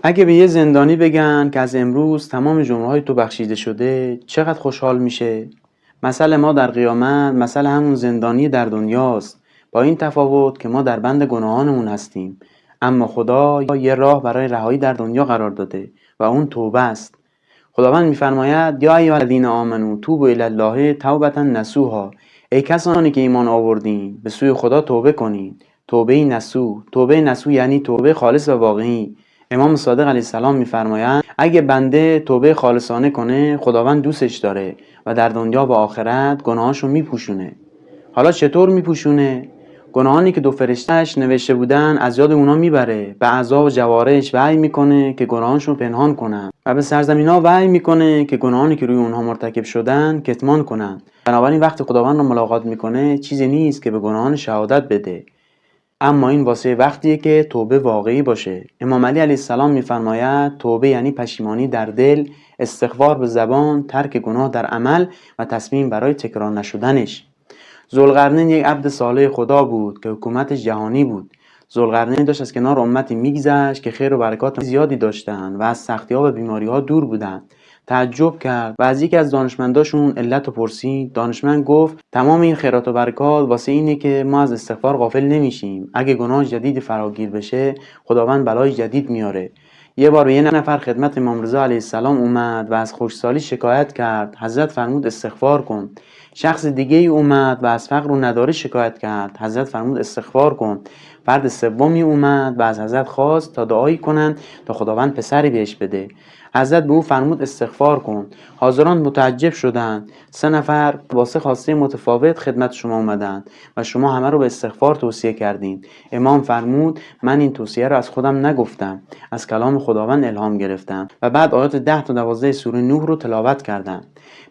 اگه به یه زندانی بگن که از امروز تمام جرم‌های تو بخشیده شده، چقدر خوشحال میشه؟ مثل ما در قیامت مثل همون زندانی در دنیاست، با این تفاوت که ما در بند گناهانمون هستیم، اما خدا یه راه برای رهایی در دنیا قرار داده و اون توبه است. خداوند می‌فرماید یا ایها الذین آمنوا توبوا الی الله توبة نصوحا. ای کسانی که ایمان آوردین، به سوی خدا توبه کنین. توبه نصوح. توبه نصوح یعنی توبه خالص و واقعی. امام صادق علیه السلام می‌فرمایند اگه بنده توبه خالصانه کنه، خداوند دوستش داره و در دنیا و آخرت گناهاشو میپوشونه. حالا چطور میپوشونه؟ گناهانی که دو فرشته‌اش نوشته بودن از یاد اونا میبره، به اعضا و جوارحش وحی میکنه که گناهاشون پنهان کنن و به سرزمین‌ها وحی میکنه که گناهانی که روی اونها مرتکب شدن کتمان کنن. بنابراین وقتی خداوند رو ملاقات میکنه چیزی نیست که به گناهان شهادت بده، اما این واسه وقتیه که توبه واقعی باشه. امام علی علیه السلام میفرماید توبه یعنی پشیمانی در دل، استغفار به زبان، ترک گناه در عمل و تصمیم برای تکرار نشدنش. ذوالقرنین یک عبد صالح خدا بود که حکومتش جهانی بود. ذوالقرنین داشت از کنار امتی میگذشت که خیر و برکات زیادی داشتند و از سختی‌ها و بیماری‌ها دور بودند. تعجب کرد و از یکی از دانشمنداشون علت رو پرسید. دانشمند گفت تمام این خیرات و برکات واسه اینه که ما از استغفار غافل نمیشیم. اگه گناه جدیدی فراگیر بشه، خداوند بلای جدید میاره. یه بار یه نفر خدمت امام رضا علیه السلام اومد و از خشکسالی شکایت کرد. حضرت فرمود استغفار کن. شخص دیگه ای اومد و از فقر و نداری شکایت کرد. حضرت فرمود استغفار کن. فرد سومی اومد و از حضرت خواست تا دعایی کنند تا خداوند پسری بهش بده. حضرت به او فرمود استغفار کن. حاضران متعجب شدند. 3 نفر واسه خواسته متفاوت خدمت شما اومدند و شما همه رو به استغفار توصیه کردین. امام فرمود من این توصیه رو از خودم نگفتم، از کلام خداوند الهام گرفتم و بعد آیات 10 تا 12 سوره نوح رو تلاوت کردم.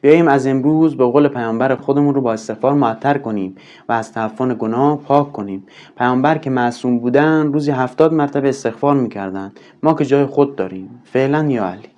بیاییم از امروز به قول پیامبر خودمون رو با استغفار معطر کنیم و از تعفن گناه پاک کنیم. پیامبر که معصوم بودن روزی 70 مرتبه استغفار میکردن، ما که جای خود داریم. فعلا یا علی.